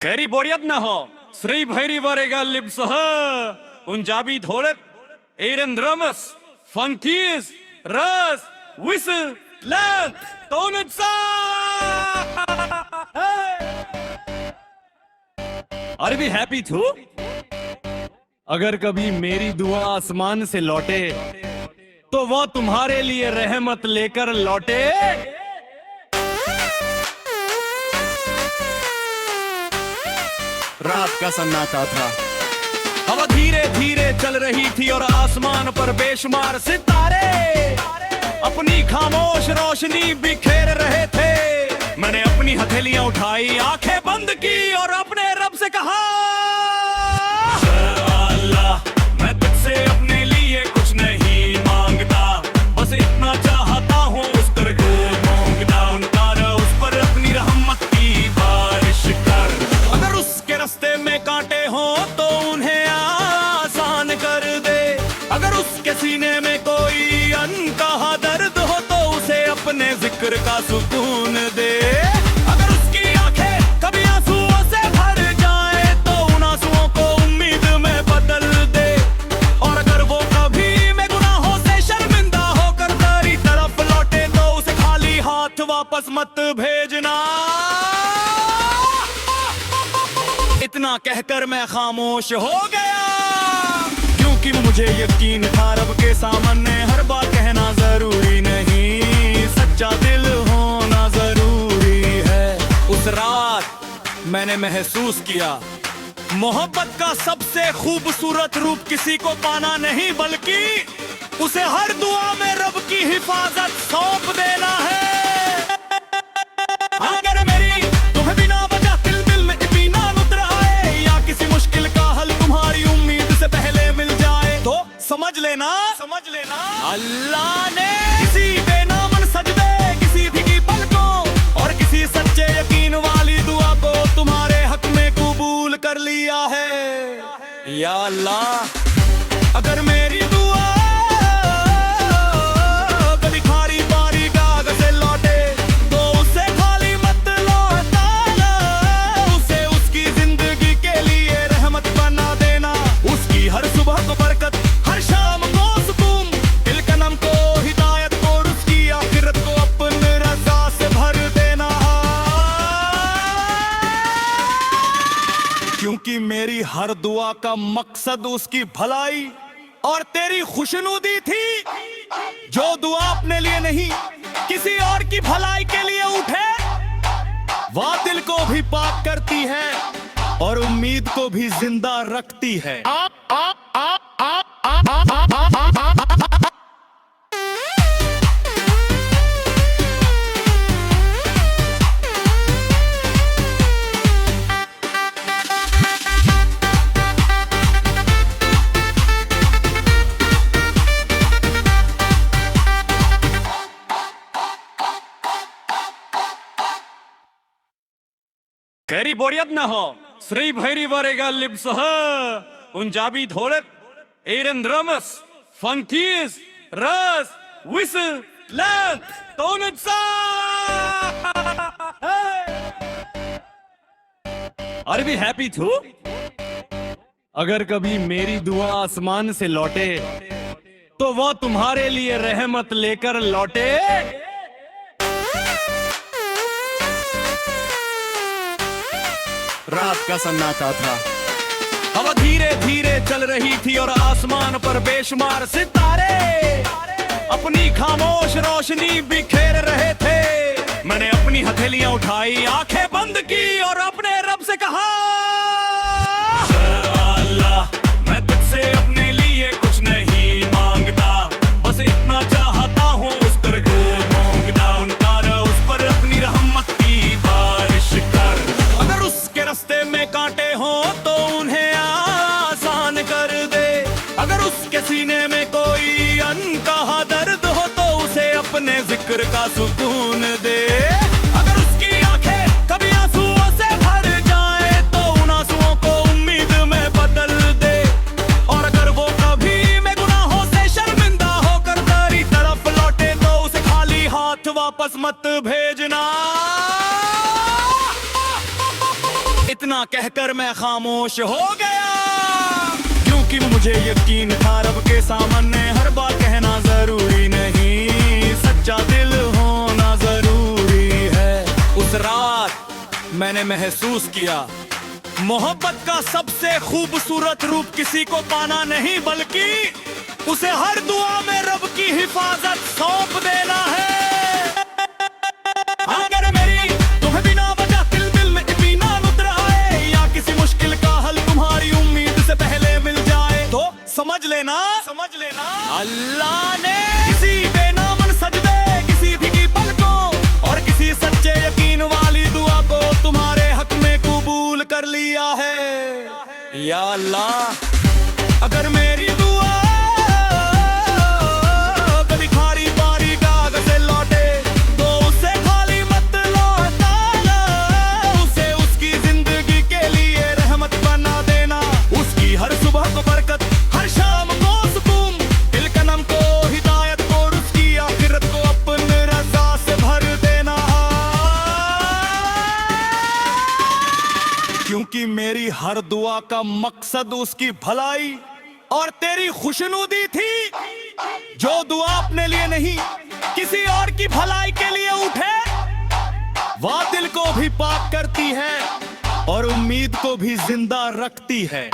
Kari Boryadnaho, Sri Bhairi Varega Libsaha, Punjabi Dholat, Aaron Drummers, Funkies, Ras, Whistle, Land, Tonatsa! Are we happy too? अगर कभी मेरी दुआ आसमान से लौटे तो वो तुम्हारे लिए रहमत लेकर लौटे। रात का सन्नाटा था, हवा धीरे धीरे चल रही थी और आसमान पर बेशुमार सितारे अपनी खामोश रोशनी बिखेर रहे थे। मैंने अपनी हथेलियां उठाई, आंखें बंद की और अपने रब से कहा, मैं तुझसे अपने लिए कुछ नहीं मांगता, बस इतना चाहता हूँ उस पर को मांगता उतारा उस पर अपनी रहमत की बारिश कर। अगर उसके रास्ते में कांटे हो तो उन्हें आसान कर दे, अगर उसके सीने में कोई अनकहा दर्द हो तो उसे अपने जिक्र का सुकून दे। अगर उसकी आंखें कभी आंसुओं से भर जाए तो उन आंसुओं को उम्मीद में बदल दे, और अगर वो कभी में गुनाहों से शर्मिंदा होकर तेरी तरफ लौटे तो उसे खाली हाथ वापस मत भेजना। इतना कहकर मैं खामोश हो गया, क्योंकि मुझे यकीन था रब के सामने हर बात कहना जरूरी नहीं, सच्चा दिल होना जरूरी है। उस रात मैंने महसूस किया, मोहब्बत का सबसे खूबसूरत रूप किसी को पाना नहीं बल्कि उसे हर दुआ में रब की हिफाजत सौंप देना है। अगर मेरी तुम्हें बिना वजह दिल में इत्मीनान उतर आए या किसी मुश्किल का हल तुम्हारी उम्मीद से पहले मिल जाए तो समझ लेना अल्लाह ने किसी बेनामन सजदे, किसी भीगी पलकों और किसी सच्चे यकीन वाली दुआ को तुम्हारे हक में कबूल कर लिया है। या अल्लाह, अगर मेरी दुआ कभी खारी पारी कागज से लौटे तो उसे खाली मत लौटाना, उसे उसकी जिंदगी के लिए रहमत बना देना। उसकी हर सुबह को बरकत, हर शाम को सुकून, दिल का नम को हिदायत को, उसकी आखिरत को अपनी रज़ा से भर देना, क्योंकि मेरी हर दुआ का मकसद उसकी भलाई और तेरी खुशनुदी थी। जो दुआ अपने लिए नहीं किसी और की भलाई के लिए उठे वह दिल को भी पाक करती है और उम्मीद को भी जिंदा रखती है। Kari Boryadnaho, Sri Bhairi Varega Libsaha, Punjabi Dholat, Aaron Drummers, Funkies, Ras, Whistle, Land, Tonatsa! Are we happy too? अगर कभी मेरी दुआ आसमान से लौटे तो वो तुम्हारे लिए रहमत लेकर लौटे। रात का सन्नाटा था, हवा धीरे धीरे चल रही थी और आसमान पर बेशुमार सितारे अपनी खामोश रोशनी बिखेर रहे थे। मैंने अपनी हथेलियां उठाई, आंखें बंद की और अपने रब से कहा, अल्लाह, मैं तुझसे अपने लिए कुछ नहीं मांगता, बस इतना चाहता हूँ उस पर को मांगता उतारा उस पर अपनी रहमत की बारिश कर। अगर उसके रास्ते में कांटे हो तो उन्हें आसान कर दे, अगर उसके सीने में कोई अनकहा दर्द हो तो उसे अपने जिक्र का सुकून दे। अगर उसकी आंखें कभी आंसुओं से भर जाए तो उन आंसुओं को उम्मीद में बदल दे, और अगर वो कभी में गुनाहों से शर्मिंदा होकर तेरी तरफ लौटे तो उसे खाली हाथ वापस मत भेजना। इतना कह कहकर मैं खामोश हो गया, क्योंकि मुझे यकीन था रब के सामने हर बात कहना जरूरी नहीं, सच्चा दिल होना जरूरी है। उस रात मैंने महसूस किया मोहब्बत का सबसे खूबसूरत रूप किसी को पाना नहीं, बल्कि उसे हर दुआ में रब की हिफाजत सौंप देना है। अगर मेरी तुम्हें बिना वजह दिल में इत्मीनान उतर आए, या किसी मुश्किल का हल तुम्हारी उम्मीद से पहले मिल जाए, तो समझ लेना अल्लाह ने किसी बेनामन सजदे, किसी भीगी पलकों और किसी सच्चे यकीन वाली दुआ को तुम्हारे हक में कबूल कर लिया है। या अल्लाह, अगर मेरी दुआ कभी खारी पारी कागज से लौटे तो उसे खाली मत लौटाना, उसे उसकी जिंदगी के लिए रहमत बना देना, उसकी हर सुबह को बरकत, हर शाम को सुकून, दिलकनम को हिदायत और उसकी आखिरत को अपनी रज़ा से भर देना, क्योंकि मेरी हर दुआ का मकसद उसकी भलाई और तेरी खुशनुदी थी। जो दुआ अपने लिए नहीं किसी और की भलाई के लिए उठे, वह दिल को भी पाक करती है और उम्मीद को भी जिंदा रखती है।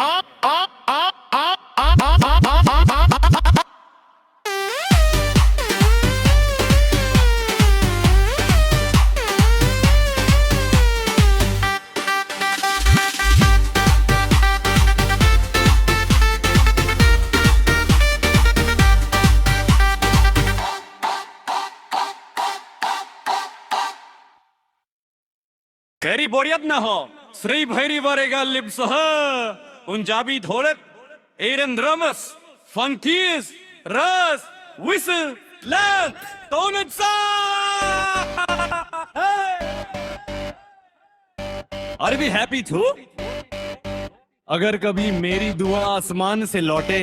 Keri boryat naho, Sri Bhairi varega libsah, Punjabi dholat, Aaron drums, funkies, ras, whistle, lamp, tonut sa. Are we happy too? अगर कभी मेरी दुआ आसमान से लौटे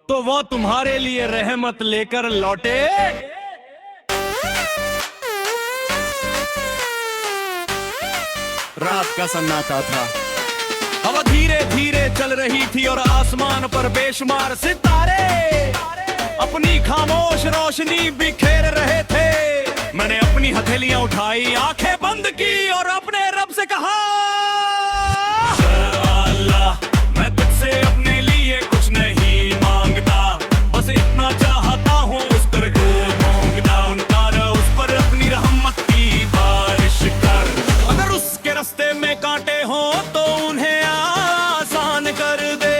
तो वो तुम्हारे लिए रहमत लेकर लौटे। रात का सन्नाटा था, हवा धीरे धीरे चल रही थी और आसमान पर बेशुमार सितारे अपनी खामोश रोशनी बिखेर रहे थे। मैंने अपनी हथेलियां उठाई, आंखें बंद की और अपने रब से कहा, अल्लाह, मैं तुझसे अपने लिए कुछ नहीं मांगता, बस इतना चाहता हूँ उस पर को मांगता, उतार उस पर अपनी रहमत की बारिश कर। अगर उसके रास्ते में कांटे हो तो उन्हें आसान कर दे,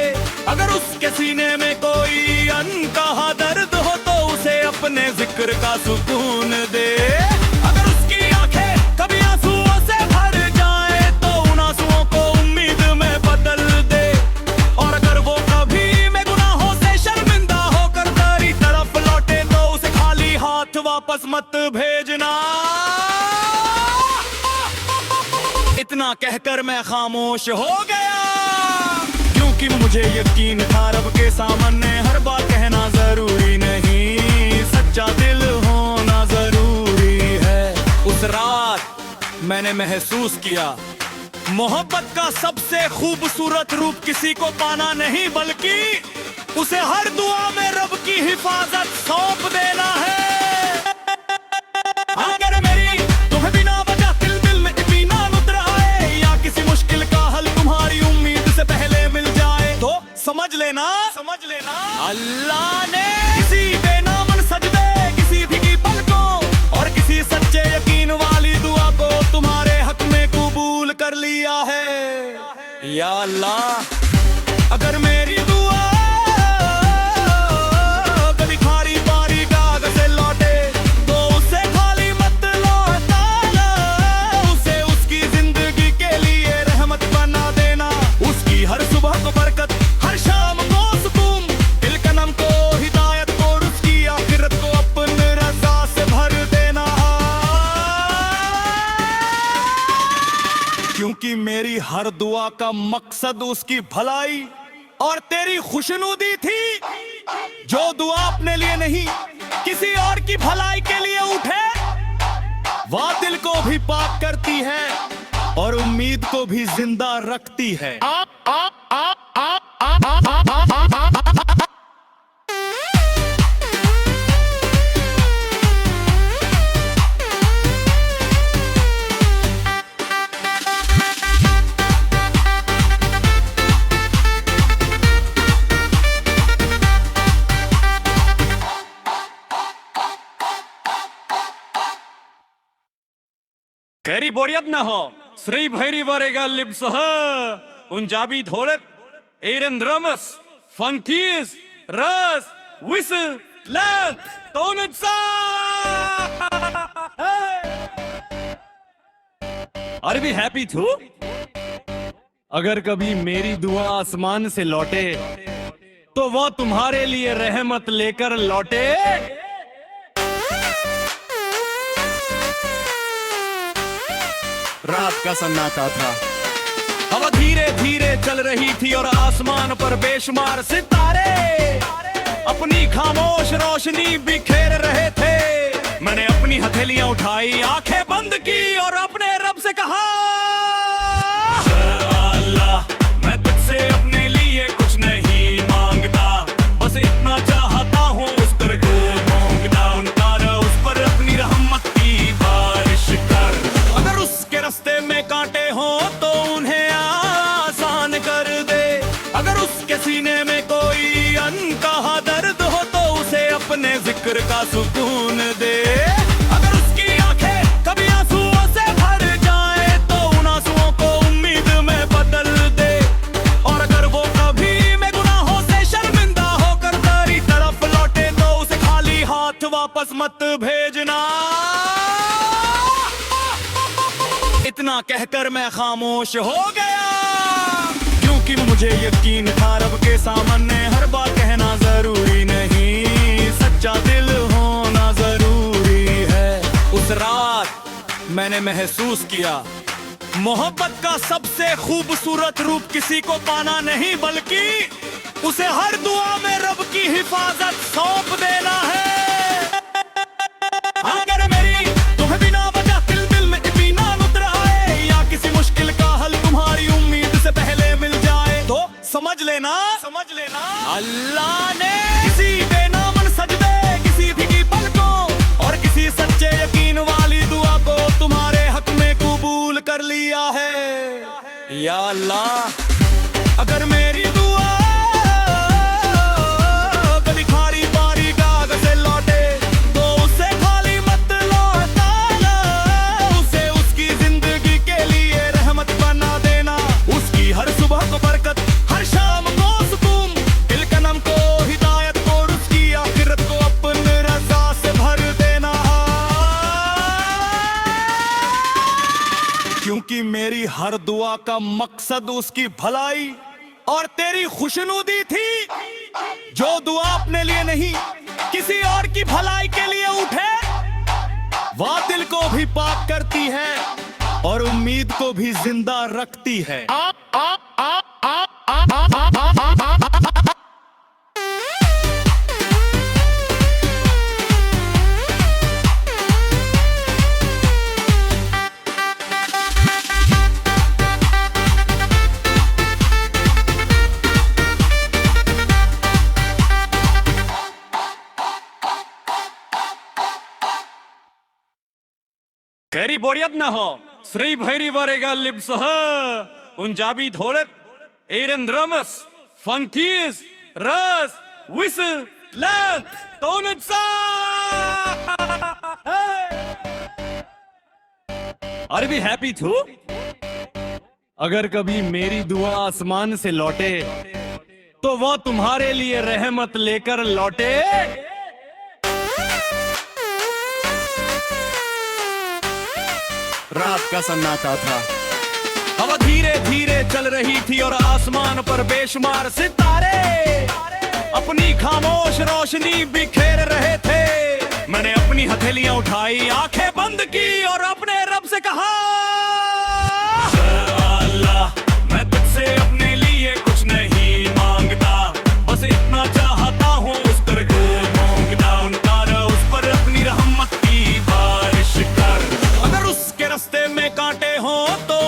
अगर उसके सीने में कोई अनकहा दर्द हो तो उसे अपने जिक्र का सुकून दे। अगर उसकी आंखें कभी आंसुओं से भर जाए तो उन आंसुओं को उम्मीद में बदल दे, और अगर वो कभी में गुनाहों से शर्मिंदा होकर तेरी तरफ लौटे तो उसे खाली हाथ वापस मत भेजना। इतना कहकर मैं खामोश हो गया, क्योंकि मुझे यकीन था रब के सामने हर बात कहना जरूरी नहीं, सच्चा दिल होना जरूरी है। उस रात मैंने महसूस किया मोहब्बत का सबसे खूबसूरत रूप किसी को पाना नहीं, बल्कि उसे हर दुआ में रब की हिफाजत सौंप देना है। अगर मेरी तुम्हें बिना वजह दिल में इत्मीनान उतर आए, या किसी मुश्किल का हल तुम्हारी उम्मीद से पहले मिल जाए, तो समझ लेना अल्लाह ने किसी बेनामन सजदे, किसी भीगी पलकों और किसी सच्चे यकीन वाली दुआ को तुम्हारे हक में कबूल कर लिया है। या अल्लाह, अगर मेरी दुआ कभी खारी पारी कागज से लौटे तो उसे खाली मत लौटाना, उसे उसकी जिंदगी के लिए रहमत बना देना, उसकी हर सुबह को बरकत, हर शाम को सुकून, दिलकनम को हिदायत और उसकी आखिरत को अपनी रज़ा से भर देना, क्योंकि मेरी हर दुआ का मकसद उसकी भलाई और तेरी खुशनुदी थी। जो दुआ अपने लिए नहीं किसी और की भलाई के लिए उठे, वह दिल को भी पाक करती है और उम्मीद को भी जिंदा रखती है। कैरी बोरियत न हो श्री भैरी वरेगा लिप्सह पंजाबी धोलत एरन ड्रमस फंकीस रस विस लैंड तोनसा। अरे भी हैप्पी थू अगर कभी मेरी दुआ आसमान से लौटे तो वो तुम्हारे लिए रहमत लेकर लौटे। रात का सन्नाटा था, हवा धीरे धीरे चल रही थी और आसमान पर बेशुमार सितारे अपनी खामोश रोशनी बिखेर रहे थे। मैंने अपनी हथेलियां उठाई, आंखें बंद की और अपने रब से कहा, अल्लाह मैं तुझसे अपने लिए कुछ नहीं मांगता, बस इतना चाहता हूँ उस पर को मांगता उतारा उस पर अपनी रहमत की बारिश कर। अगर उसके रास्ते में कांटे हो तो उन्हें आसान कर दे, अगर उसके सीने में कोई अनकहा दर्द हो तो उसे अपने जिक्र का सुकून दे। अगर उसकी आंखें कभी आंसुओं से भर जाए तो उन आंसुओं को उम्मीद में बदल दे, और अगर वो कभी में गुनाहों से शर्मिंदा होकर तेरी तरफ लौटे तो उसे खाली हाथ वापस मत भेजना। इतना कहकर मैं खामोश हो गया, क्योंकि मुझे यकीन था रब के सामने हर बात कहना जरूरी नहीं, सच्चा दिल होना जरूरी है। उस रात मैंने महसूस किया मोहब्बत का सबसे खूबसूरत रूप किसी को पाना नहीं बल्कि उसे हर दुआ में रब की हिफाजत सौंप देना है। अगर मेरी तुम्हें बिना वजह दिल में इत्मीनान उतर आए या किसी मुश्किल का हल तुम्हारी उम्मीद से पहले मिल जाए तो समझ लेना अल्लाह ने किसी बेनामन सजदे, किसी भीगी पलकों और किसी सच्चे यकीन वाली दुआ को तुम्हारे हक में कबूल कर लिया है। या अल्लाह अगर मेरी दुआ कभी खारी पारी गाग से लौटे तो उसे खाली मत लौटाना, उसे उसकी जिंदगी के लिए रहमत बना देना। उसकी हर सुबह को बरकत, हर शाम को सुकून, दिल का नम को हिदायत और उसकी आखिरत को अपनी रज़ा से भर देना, क्योंकि मेरी हर दुआ का मकसद उसकी भलाई और तेरी खुशनुदी थी। जो दुआ अपने लिए नहीं किसी और की भलाई के लिए उठे वह दिल को भी पाक करती है और उम्मीद को भी जिंदा रखती है। कैरी बोरियत न हो श्री भैरी वरेगा लिप्सह पंजाबी धोलत एरन ड्रमस फंकीस रस विस लैंड तोनसा। अरे भी हैप्पी थू अगर कभी मेरी दुआ आसमान से लौटे तो वो तुम्हारे लिए रहमत लेकर लौटे। रात का सन्नाटा था, हवा धीरे धीरे चल रही थी और आसमान पर बेशुमार सितारे अपनी खामोश रोशनी बिखेर रहे थे। मैंने अपनी हथेलियां उठाई, आंखें बंद की और अपने रब से कहा, अल्लाह मैं तुझसे अपने लिए कुछ नहीं मांगता, बस इतना चाहता हूँ उस पर को मांगता उतारा उस पर अपनी रहमत की बारिश कर। अगर उसके रास्ते में कांटे हो तो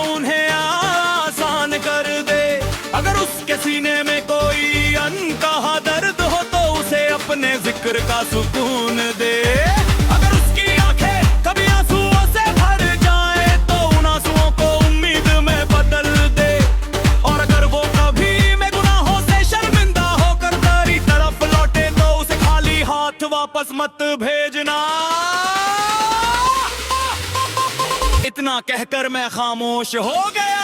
उसके सीने में कोई अनकहा दर्द हो तो उसे अपने जिक्र का सुकून दे। अगर उसकी आंखें कभी आंसुओं से भर जाए तो उन आंसुओं को उम्मीद में बदल दे। और अगर वो कभी मैं गुनाहों से शर्मिंदा होकर तेरी तरफ लौटे तो उसे खाली हाथ वापस मत भेजना। इतना कहकर मैं खामोश हो गया,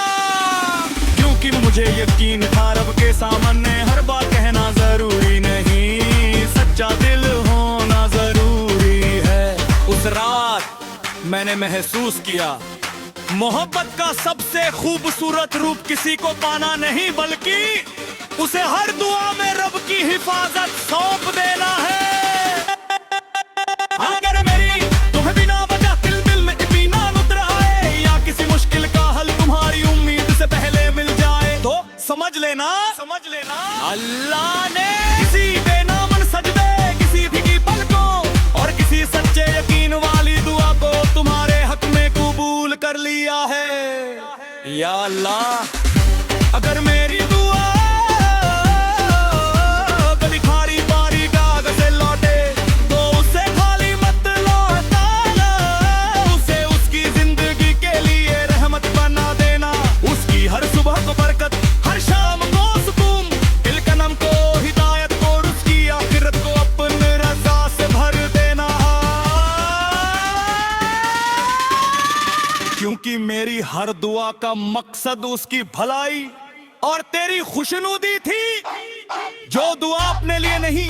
क्योंकि मुझे यकीन था रब के सामने हर बात कहना जरूरी नहीं, सच्चा दिल होना जरूरी है। उस रात मैंने महसूस किया मोहब्बत का सबसे खूबसूरत रूप किसी को पाना नहीं बल्कि उसे हर दुआ में रब की हिफाजत सौंप देना है। अगर मेरी तुम्हें बिना वजह दिल में इत्मीनान उतर आए या किसी मुश्किल का हल तुम्हारी उम्मीद से पहले मिल जाए तो समझ लेना अल्लाह ने किसी बेनामन सजदे, किसी भीगी पलकों और किसी सच्चे यकीन वाली दुआ को तुम्हारे हक में कबूल कर लिया है। या अल्लाह, अगर मेरी दुआ कभी खारी पारी कागज से लौटे तो उसे खाली मत लौटाना, उसे उसकी जिंदगी के लिए रहमत बना देना। उसकी हर सुबह को बरकत, हर शाम को सुकून, इल्कनम को हिदायत को, उसकी आखिरत को अपनी रज़ा से भर देना। क्योंकि मेरी हर दुआ का मकसद उसकी भलाई और तेरी खुशनुदी थी। जो दुआ अपने लिए नहीं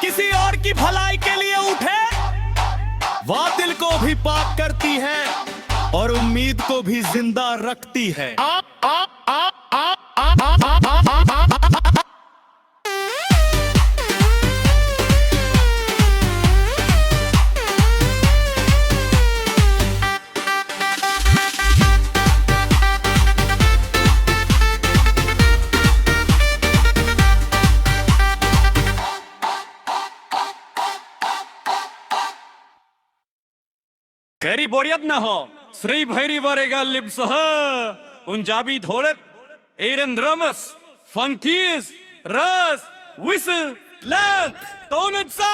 किसी और की भलाई के लिए उठे वह दिल को भी पाक करती है और उम्मीद को भी जिंदा रखती है। कैरी बोरियत न हो श्री भैरी वरेगा लिप्स उंजाबी धोलक एरन ड्रमस फंकीस रस विसल लैंप टोनसा।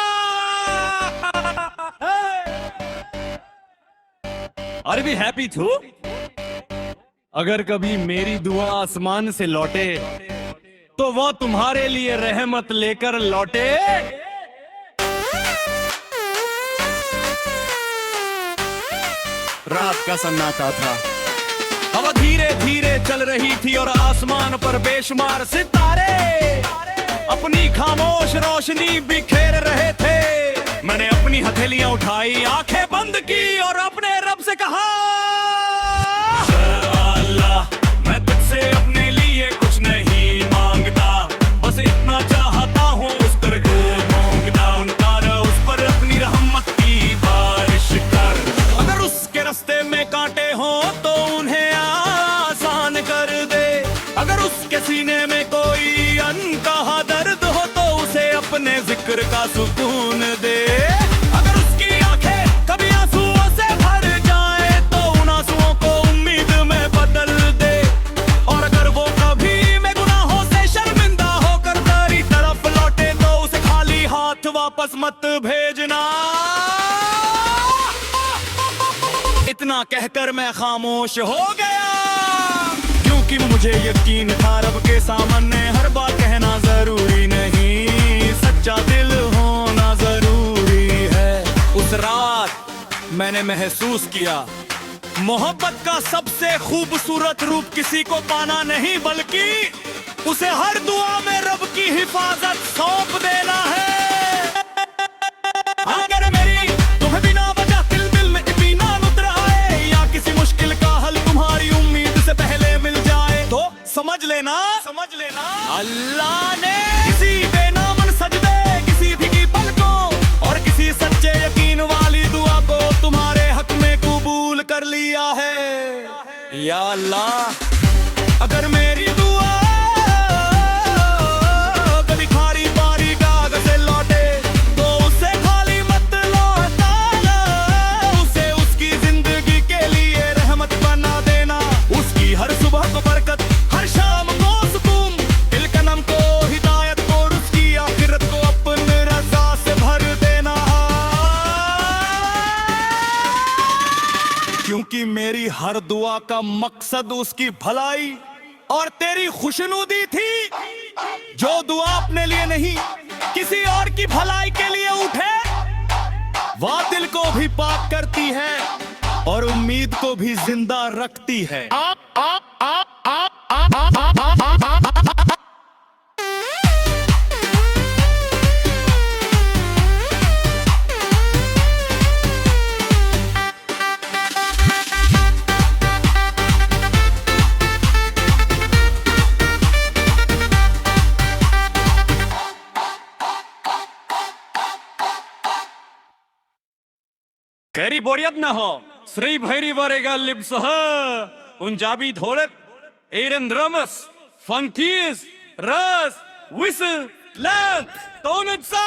Are be happy to? अगर कभी मेरी दुआ आसमान से लौटे तो वह तुम्हारे लिए रहमत लेकर लौटे। रात का सन्नाटा था, हवा धीरे धीरे चल रही थी और आसमान पर बेशुमार सितारे अपनी खामोश रोशनी बिखेर रहे थे। मैंने अपनी हथेलियां उठाई, आंखें बंद की और अपने रब से कहा, अल्लाह मैं तुझसे अपने लिए कुछ नहीं मांगता, बस इतना चाहता हूँ उस पर को मांगता उनका उस पर अपनी रहमत की बारिश कर। अगर उसके रास्ते में कांटे हो तो उन्हें आसान कर दे। अगर उसके सीने में कोई अनकहा दर्द हो तो उसे अपने जिक्र का सुकून दे। अगर उसकी आंखें कभी आंसुओं से भर जाए तो उन आंसुओं को उम्मीद में बदल दे। और अगर वो कभी मैं गुनाहों से शर्मिंदा होकर तेरी तरफ लौटे तो उसे खाली हाथ वापस मत भेजना। इतना कहकर मैं खामोश हो गया, क्योंकि मुझे यकीन था रब के सामने हर बात कहना जरूरी नहीं, सच्चा दिल होना जरूरी है। उस रात मैंने महसूस किया मोहब्बत का सबसे खूबसूरत रूप किसी को पाना नहीं बल्कि उसे हर दुआ में रब की हिफाजत सौंप देना है। अगर मेरी तुम्हें बिना वजह दिल में इत्मीनान उतर आए या किसी मुश्किल का हल तुम्हारी उम्मीद से पहले मिल जाए तो समझ लेना अल्लाह ने किसी बेनामन सजदे, किसी भीगी पलकों और किसी सच्चे यकीन वाली दुआ को तुम्हारे हक में कबूल कर लिया है। या अल्लाह, अगर मेरी दुआ कभी खारी पारी कागज से लौटे तो उसे खाली मत लौटाना, उसे उसकी जिंदगी के लिए रहमत बना देना। उसकी हर सुबह को बरकत, हर शाम को सुकून, दिल का का मकसद उसकी भलाई और तेरी खुशनुदी थी। जो दुआ अपने लिए नहीं किसी और की भलाई के लिए उठे, वह दिल को भी पाक करती है और उम्मीद को भी जिंदा रखती है। Keri boryat na ho, Sri Bhairi varega libsah, Punjabi dholat, Aaron drums, funkies, ras, whistle, lamp, tonut sa.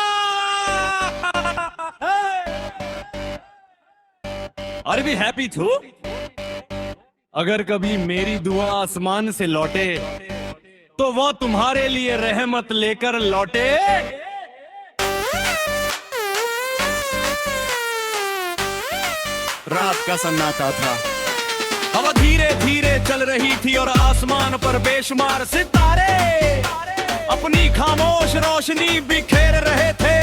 Are we happy too? अगर कभी मेरी दुआ आसमान से लौटे तो वो तुम्हारे लिए रहमत लेकर लौटे। रात का सन्नाटा था, हवा धीरे धीरे चल रही थी और आसमान पर बेशुमार सितारे अपनी खामोश रोशनी बिखेर रहे थे।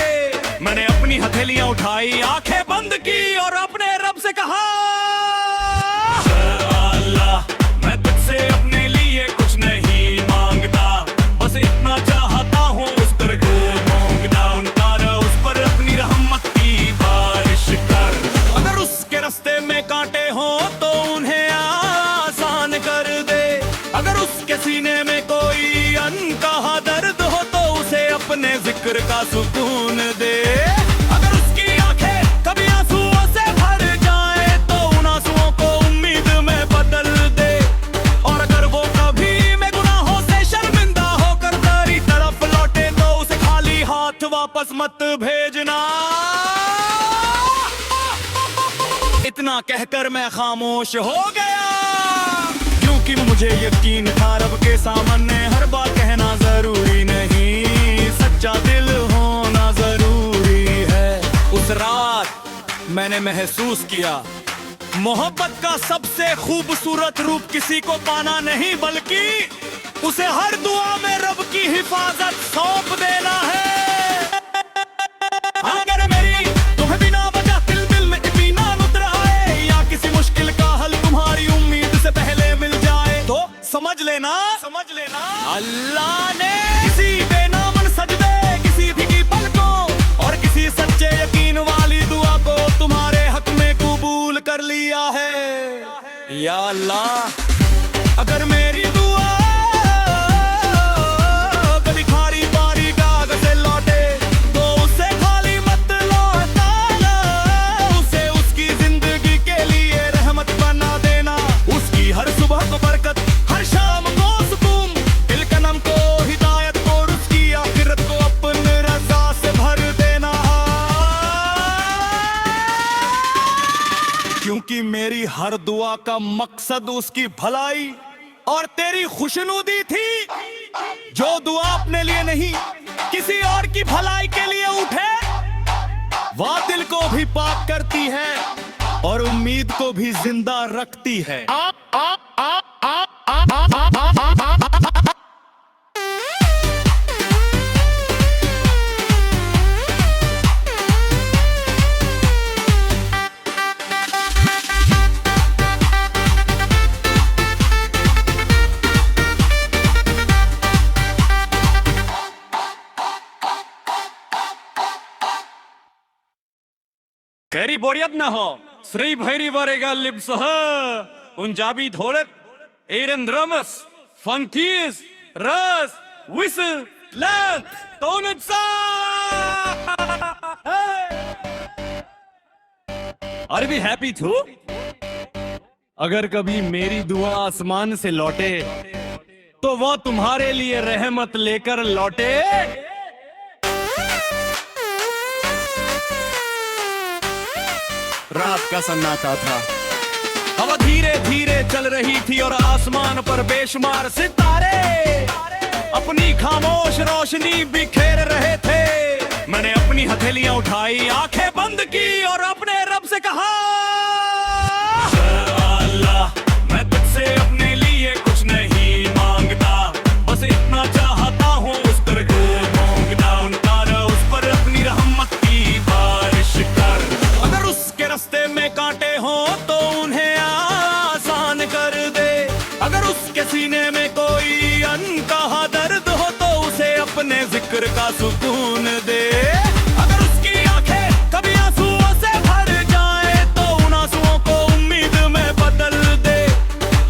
मैंने अपनी हथेलियां उठाई, आंखें बंद की और अपने रब से कहा, अल्लाह मैं तुझसे अपने लिए कुछ नहीं मांगता, बस इतना चाहता हूँ उस पर को मांगता, उतारा उस पर अपनी रहमत की बारिश कर। अगर उसके रास्ते में कांटे हो तो उन्हें आसान कर दे, अगर उसके सीने में कोई अनकहा दर्द हो तो उसे अपने जिक्र का सुकून दे। अगर उसकी आंखें कभी आंसुओं से भर जाए तो उन आंसुओं को उम्मीद में बदल दे, और अगर वो कभी में गुनाहों से शर्मिंदा होकर तेरी तरफ लौटे तो उसे खाली हाथ वापस मत भेजना। इतना कहकर मैं खामोश हो गया, क्योंकि मुझे यकीन था रब के सामने हर बात कहना जरूरी नहीं, सच्चा दिल होना जरूरी है। उस रात मैंने महसूस किया, मोहब्बत का सबसे खूबसूरत रूप किसी को पाना नहीं बल्कि उसे हर दुआ में रब की हिफाजत सौंप देना है। अगर मेरी तुम्हें बिना वजह दिल में इत्मीनान उतर आए या किसी मुश्किल का हल तुम्हारी उम्मीद से पहले मिल जाए तो समझ लेना अल्लाह ने किसी बेनामन सजदे, किसी भीगी पलकों और किसी सच्चे यकीन वाली दुआ को तुम्हारे हक में कबूल कर लिया है। या अल्लाह, अगर मेरी दुआ कभी खारी बारी कागज से लौटे तो उसे खाली मत लौटाना, उसे उसकी जिंदगी के लिए रहमत बना देना। उसकी हर सुबह को बरकत, हर शाम को सुकून, दिल कनम को हिदायत और उसकी आखिरत को अपनी रज़ा से भर देना। क्योंकि मेरी हर दुआ का मकसद उसकी भलाई और तेरी खुशनुदी थी। जो दुआ अपने लिए नहीं किसी और की भलाई के लिए उठे, वह दिल को भी पाक करती है और उम्मीद को भी जिंदा रखती है। Keri boryat na ho, Sri Bhairi varega libsah, Punjabi dholat, Aaron drums, funkies, ras, whistle, lamp, tonut sa. Are we happy too? अगर कभी मेरी दुआ आसमान से लौटे तो वो तुम्हारे लिए रहमत लेकर लौटे। रात का सन्नाटा था, हवा धीरे धीरे चल रही थी और आसमान पर बेशुमार सितारे अपनी खामोश रोशनी बिखेर रहे थे। मैंने अपनी हथेलियां उठाई, आंखें बंद की और अपने रब से कहा, अल्लाह मैं तुझसे अनकहा दर्द हो तो उसे अपने जिक्र का सुकून दे। अगर उसकी आंखें कभी आंसुओं से भर जाए तो उन आंसुओं को उम्मीद में बदल दे।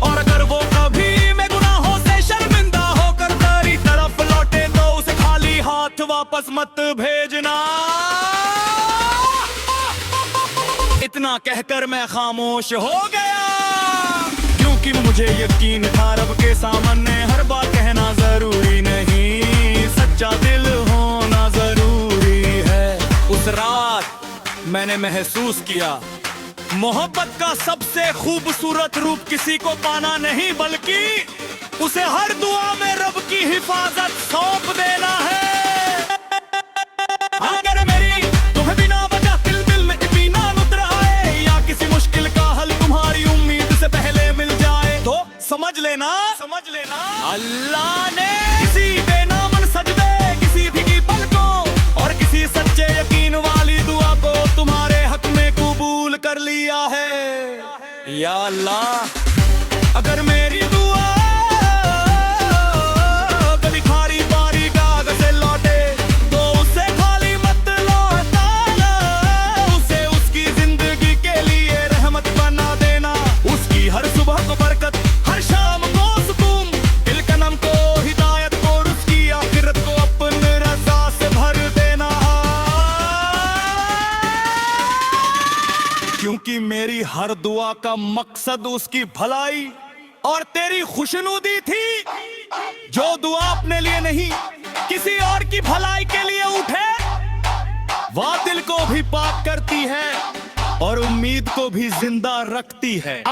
और अगर वो कभी में गुनाहों से शर्मिंदा होकर तेरी तरफ लौटे तो उसे खाली हाथ वापस मत भेजना। इतना कहकर मैं खामोश हो गया, क्योंकि मुझे यकीन था रब के सामने हर बात कहना जरूरी नहीं, सच्चा दिल होना जरूरी है। उस रात मैंने महसूस किया मोहब्बत का सबसे खूबसूरत रूप किसी को पाना नहीं, बल्कि उसे हर दुआ में रब की हिफाजत सौंप देना है। अगर मेरी तुम्हें बिना वजह दिल में इत्मीनान उतर आए या किसी मुश्किल का हल तुम्हारी उम्मीद से पहले मिल जाए तो समझ लेना अल्लाह ने किसी बेनामन सजदे, किसी भीगी पलकों और किसी सच्चे यकीन वाली दुआ को तुम्हारे हक में कबूल कर लिया है। या अल्लाह, अगर मेरी दुआ कभी खारी बारी कागज से लौटे तो उसे खाली मत लौटाना, उसे उसकी जिंदगी के लिए रहमत बना देना। उसकी हर सुबह को बरकत, हर शाम को सुकून, दिल कनम को हिदायत और उसकी आखिरत को अपनी रज़ा से भर देना। क्योंकि मेरी हर दुआ का मकसद उसकी भलाई और तेरी खुशनुदी थी। जो दुआ अपने लिए नहीं किसी और की भलाई के लिए उठे वह दिल को भी पाक करती है और उम्मीद को भी जिंदा रखती है।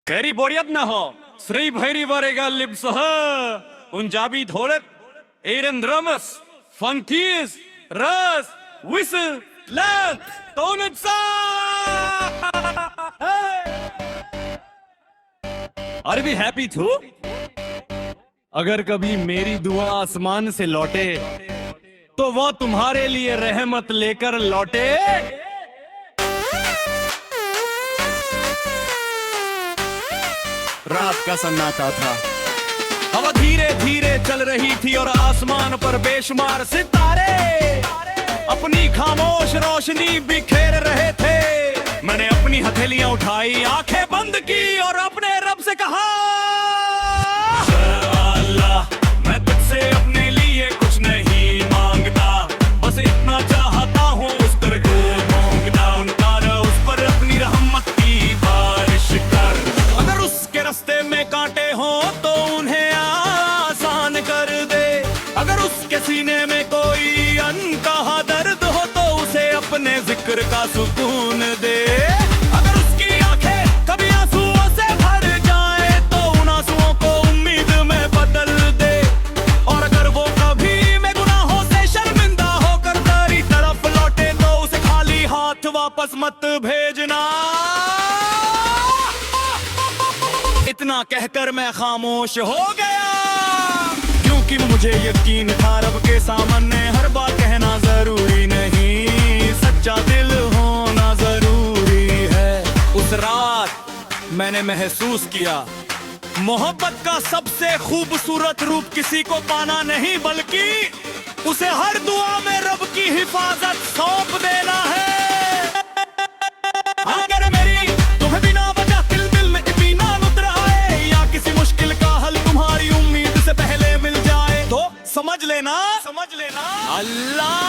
Keri boryat na ho, Sri Bhairi varega libsah, Punjabi dholat, Aaron drums, funkies, ras, whistle, land, toned sa. Are we happy too? अगर कभी मेरी दुआ आसमान से लौटे तो वह तुम्हारे लिए रहमत लेकर लौटे। रात का सन्नाटा था, हवा धीरे धीरे चल रही थी और आसमान पर बेशुमार सितारे अपनी खामोश रोशनी बिखेर रहे थे। मैंने अपनी हथेलियां उठाई, आंखें बंद की और अपने रब से कहा, अल्लाह, मैं तुझसे अपने लिए कुछ नहीं मांगता, बस इतना चाहता हूँ उस पर को मांगता, उतार उस पर अपनी रहमत की बारिश कर। अगर उसके रास्ते में कांटे हो तो उन्हें आसान कर दे। अगर उसके सीने में कोई अनकहा दर्द हो तो उसे अपने जिक्र का सुकून दे। अगर उसकी आंखें कभी आंसुओं से भर जाए तो उन आंसुओं को उम्मीद में बदल दे। और अगर वो कभी में गुनाहों से शर्मिंदा होकर तेरी तरफ लौटे तो उसे खाली हाथ वापस मत भेजना। इतना कहकर मैं खामोश हो गया, क्योंकि मुझे यकीन था रब के सामने हर बात कहना जरूरी नहीं, सच्चा दिल होना जरूरी है। उस रात मैंने महसूस किया मोहब्बत का सबसे खूबसूरत रूप किसी को पाना नहीं, बल्कि उसे हर दुआ में रब की हिफाजत सौंप देना है। अगर मेरी तुम्हें बिना वजह दिल में इत्मीनान उतर आए या किसी मुश्किल का हल तुम्हारी उम्मीद से पहले मिल जाए तो समझ लेना अल्लाह